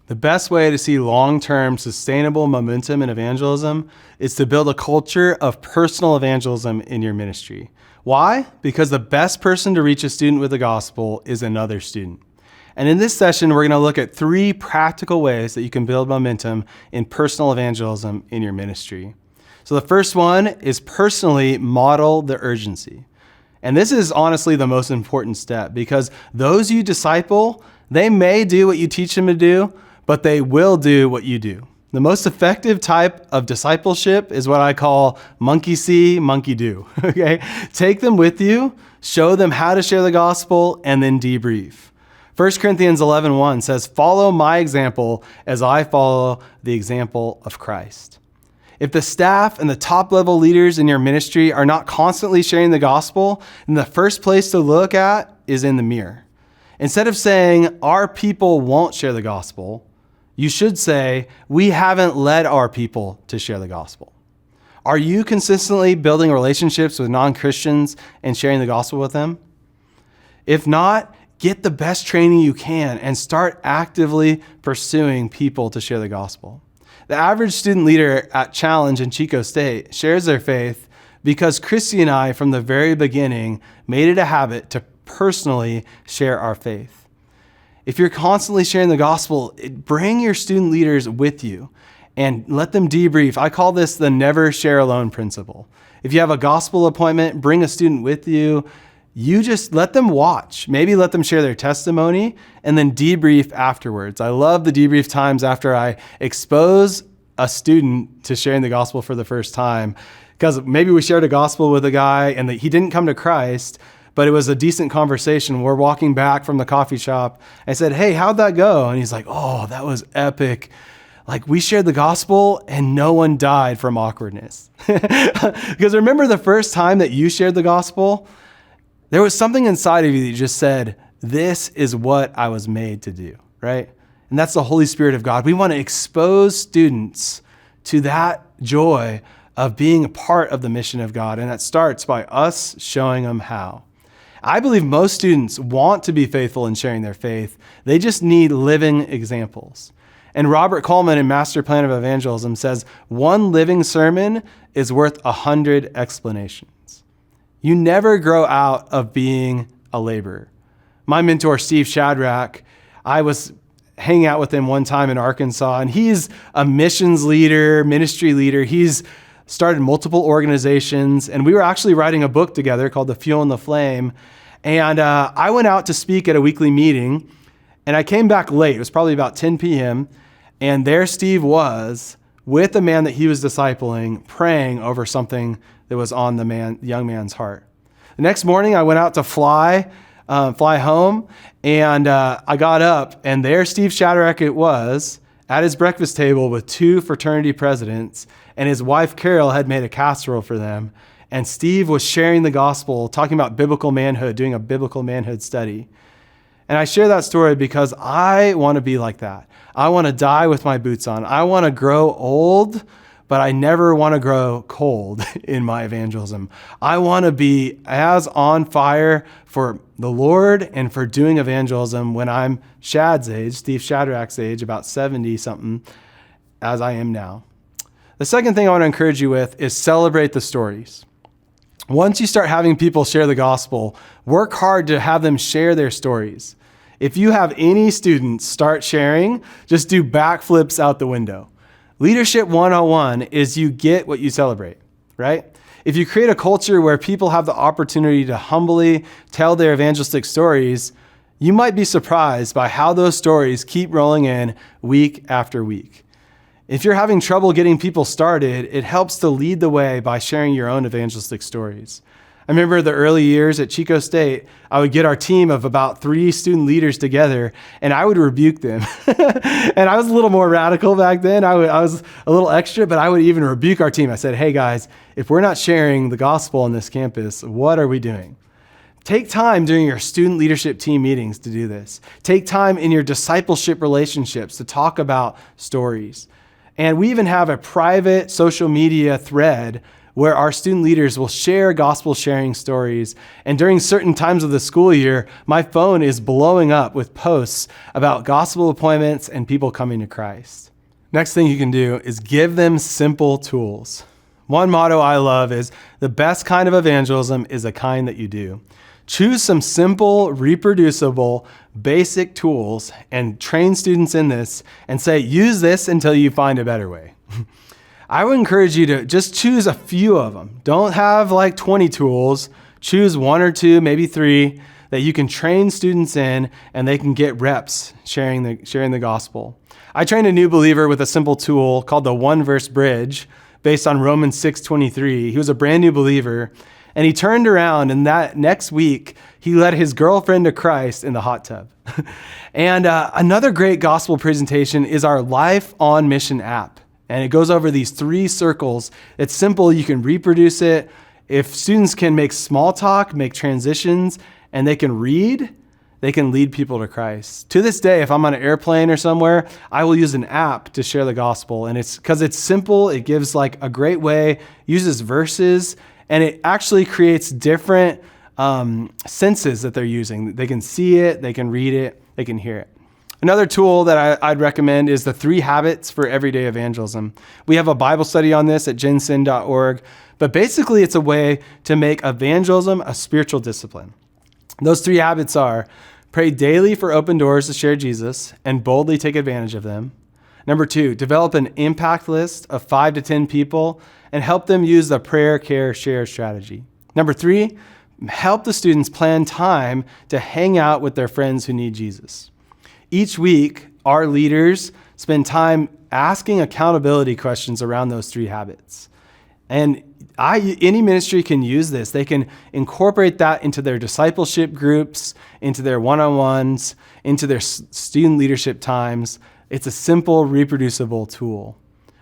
The best way to see long-term sustainable momentum in evangelism is to build a culture of personal evangelism in your ministry. Why? Because the best person to reach a student with the gospel is another student. And in this session, we're going to look at 3 practical ways that you can build momentum in personal evangelism in your ministry. So the first one is personally model the urgency. And this is honestly the most important step, because those you disciple, they may do what you teach them to do, but they will do what you do. The most effective type of discipleship is what I call monkey see, monkey do. Okay? Take them with you, show them how to share the gospel, and then debrief. 1 Corinthians 11:1 says, "Follow my example as I follow the example of Christ." If the staff and the top level leaders in your ministry are not constantly sharing the gospel, then the first place to look at is in the mirror. Instead of saying, our people won't share the gospel, you should say, we haven't led our people to share the gospel. Are you consistently building relationships with non-Christians and sharing the gospel with them? If not, get the best training you can and start actively pursuing people to share the gospel. The average student leader at Challenge in Chico State shares their faith because Christy and I, from the very beginning, made it a habit to personally share our faith. If you're constantly sharing the gospel, bring your student leaders with you and let them debrief. I call this the never share alone principle. If you have a gospel appointment, bring a student with you. You just let them watch, maybe let them share their testimony, and then debrief afterwards. I love the debrief times after I expose a student to sharing the gospel for the first time, because maybe we shared a gospel with a guy and he didn't come to Christ, but it was a decent conversation. We're walking back from the coffee shop. I said, "Hey, how'd that go?" And he's like, "Oh, that was epic. Like, we shared the gospel and no one died from awkwardness." Because remember the first time that you shared the gospel? There was something inside of you that just said, this is what I was made to do, right? And that's the Holy Spirit of God. We want to expose students to that joy of being a part of the mission of God. And that starts by us showing them how. I believe most students want to be faithful in sharing their faith. They just need living examples. And Robert Coleman in Master Plan of Evangelism says, one living sermon is worth 100 explanations. You never grow out of being a laborer. My mentor, Steve Shadrach, I was hanging out with him one time in Arkansas, and he's a missions leader, ministry leader. He's started multiple organizations, and we were actually writing a book together called The Fuel and the Flame. And I went out to speak at a weekly meeting, and I came back late. It was probably about 10 p.m., and there Steve was with a man that he was discipling, praying over something that was on the young man's heart. The next morning, I went out to fly home, and I got up, and there Steve Shadrach it was at his breakfast table with 2 fraternity presidents, and his wife Carol had made a casserole for them, and Steve was sharing the gospel, talking about biblical manhood, doing a biblical manhood study. And I share that story because I want to be like that. I want to die with my boots on. I want to grow old, but I never want to grow cold in my evangelism. I want to be as on fire for the Lord and for doing evangelism when I'm Shad's age, Steve Shadrach's age, about 70 something, as I am now. The second thing I want to encourage you with is celebrate the stories. Once you start having people share the gospel, work hard to have them share their stories. If you have any students start sharing, just do backflips out the window. Leadership 101 is you get what you celebrate, right? If you create a culture where people have the opportunity to humbly tell their evangelistic stories, you might be surprised by how those stories keep rolling in week after week. If you're having trouble getting people started, it helps to lead the way by sharing your own evangelistic stories. I remember the early years at Chico State, I would get our team of about 3 student leaders together, and I would rebuke them. And I was a little more radical back then. I was a little extra, but I would even rebuke our team. I said, "Hey guys, if we're not sharing the gospel on this campus, what are we doing?" Take time during your student leadership team meetings to do this. Take time in your discipleship relationships to talk about stories. And we even have a private social media thread where our student leaders will share gospel sharing stories. And during certain times of the school year, my phone is blowing up with posts about gospel appointments and people coming to Christ. Next thing you can do is give them simple tools. One motto I love is the best kind of evangelism is the kind that you do. Choose some simple, reproducible, basic tools and train students in this and say, use this until you find a better way. I would encourage you to just choose a few of them. Don't have like 20 tools. Choose one or two, maybe three that you can train students in and they can get reps sharing the gospel. I trained a new believer with a simple tool called the one verse bridge based on Romans 6:23. He was a brand new believer. And he turned around, and that next week, he led his girlfriend to Christ in the hot tub. And another great gospel presentation is our Life on Mission app. And it goes over these 3 circles. It's simple. You can reproduce it. If students can make small talk, make transitions, and they can read, they can lead people to Christ. To this day, if I'm on an airplane or somewhere, I will use an app to share the gospel. And it's because it's simple. It gives like a great way, uses verses, and it actually creates different senses that they're using. They can see it, they can read it, they can hear it. Another tool that I'd recommend is the 3 habits for everyday evangelism. We have a Bible study on this at gensin.org, but basically it's a way to make evangelism a spiritual discipline. Those 3 habits are pray daily for open doors to share Jesus and boldly take advantage of them. Number 2, develop an impact list of 5 to 10 people and help them use the prayer, care, share strategy. Number 3, help the students plan time to hang out with their friends who need Jesus. Each week, our leaders spend time asking accountability questions around those 3 habits. And any ministry can use this. They can incorporate that into their discipleship groups, into their one-on-ones, into their student leadership times. It's a simple, reproducible tool.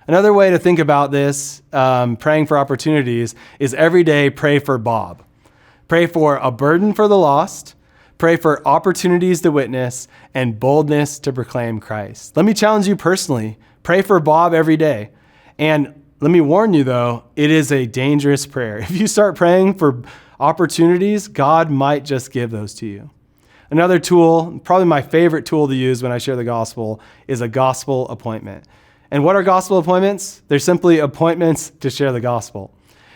Another way to think about this, praying for opportunities, is every day pray for Bob. Pray for a burden for the lost, pray for opportunities to witness, and boldness to proclaim Christ. Let me challenge you personally. Pray for Bob every day. And let me warn you, though, it is a dangerous prayer. If you start praying for opportunities, God might just give those to you. Another tool, probably my favorite tool to use when I share the gospel, is a gospel appointment. And what are gospel appointments? They're simply appointments to share the gospel.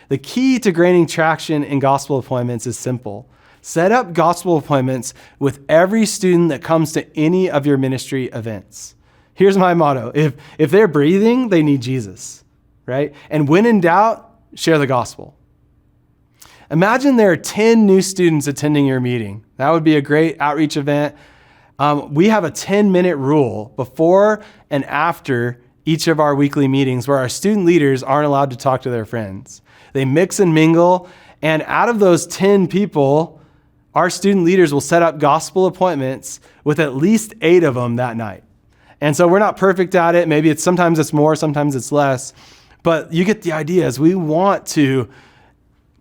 The key to gaining traction in gospel appointments is simple. Set up gospel appointments with every student that comes to any of your ministry events. Here's my motto. If they're breathing, they need Jesus, right? And when in doubt, share the gospel. Imagine there are 10 new students attending your meeting. That would be a great outreach event. We have a 10-minute rule before and after each of our weekly meetings where our student leaders aren't allowed to talk to their friends. They mix and mingle, and out of those 10 people, our student leaders will set up gospel appointments with at least 8 of them that night. And so we're not perfect at it. Maybe sometimes it's more, sometimes it's less, but you get the idea. As we want to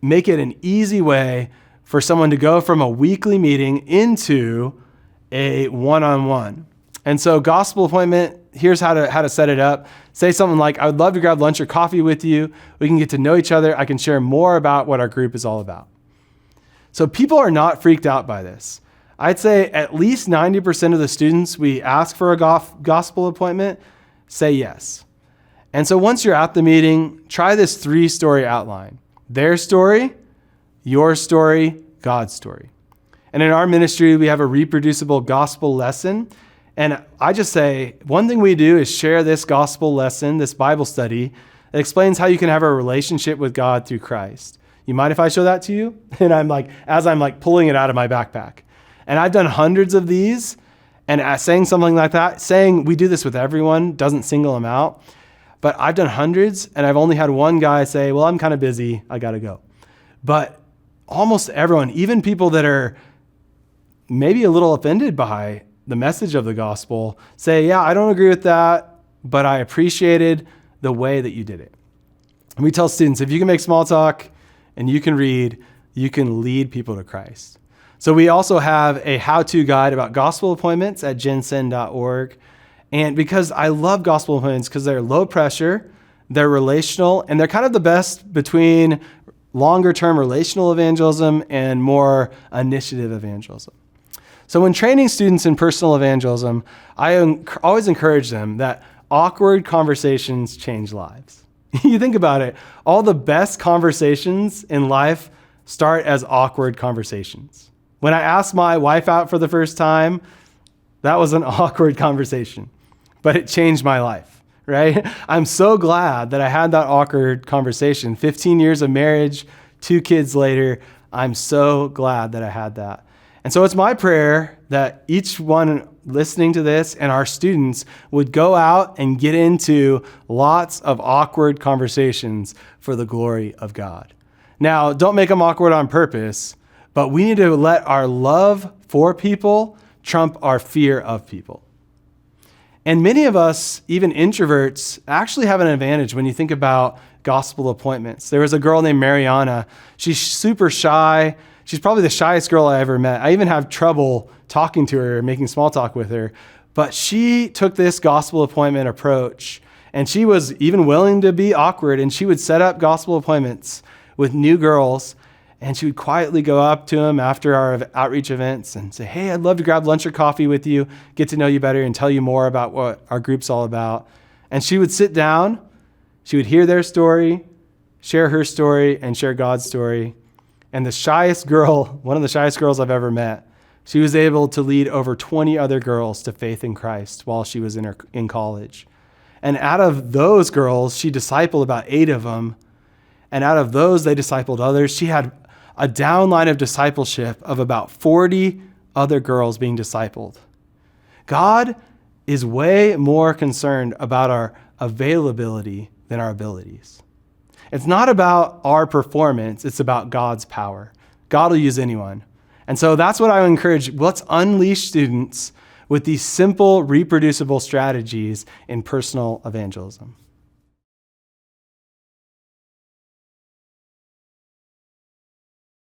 make it an easy way for someone to go from a weekly meeting into a one-on-one. And so gospel appointment, here's how to set it up. Say something like, I would love to grab lunch or coffee with you. We can get to know each other. I can share more about what our group is all about. So people are not freaked out by this. I'd say at least 90% of the students we ask for a gospel appointment say yes. And so once you're at the meeting, try this 3-story outline. Their story, your story, God's story. And in our ministry, we have a reproducible gospel lesson. And I just say, one thing we do is share this gospel lesson, this Bible study, that explains how you can have a relationship with God through Christ. You mind if I show that to you? And as I'm pulling it out of my backpack. And I've done hundreds of these, and saying something like that, saying we do this with everyone, doesn't single them out. But I've done hundreds, and I've only had one guy say, well, I'm kind of busy, I got to go. But almost everyone, even people that are maybe a little offended by the message of the gospel, say, yeah, I don't agree with that, but I appreciated the way that you did it. And we tell students, if you can make small talk and you can read, you can lead people to Christ. So we also have a how-to guide about gospel appointments at gensin.org. And because I love gospel appointments because they're low pressure, they're relational, and they're kind of the best between longer term relational evangelism and more initiative evangelism. So when training students in personal evangelism, I always encourage them that awkward conversations change lives. You think about it, all the best conversations in life start as awkward conversations. When I asked my wife out for the first time, that was an awkward conversation, but it changed my life, right? I'm so glad that I had that awkward conversation. 15 years of marriage, 2 kids later, I'm so glad that I had that. And so it's my prayer that each one listening to this and our students would go out and get into lots of awkward conversations for the glory of God. Now, don't make them awkward on purpose, but we need to let our love for people trump our fear of people. And many of us, even introverts, actually have an advantage when you think about gospel appointments. There was a girl named Mariana. She's super shy. She's probably the shyest girl I ever met. I even have trouble talking to her, making small talk with her. But she took this gospel appointment approach, and she was even willing to be awkward, and she would set up gospel appointments with new girls, and she would quietly go up to them after our outreach events and say, hey, I'd love to grab lunch or coffee with you, get to know you better, and tell you more about what our group's all about. And she would sit down, she would hear their story, share her story, and share God's story. And the shyest girl, one of the shyest girls I've ever met, she was able to lead over 20 other girls to faith in Christ while she was in college. And out of those girls, she discipled about 8 of them. And out of those, they discipled others. She had a downline of discipleship of about 40 other girls being discipled. God is way more concerned about our availability than our abilities. It's not about our performance, it's about God's power. God will use anyone. And so that's what I would encourage. Let's unleash students with these simple, reproducible strategies in personal evangelism.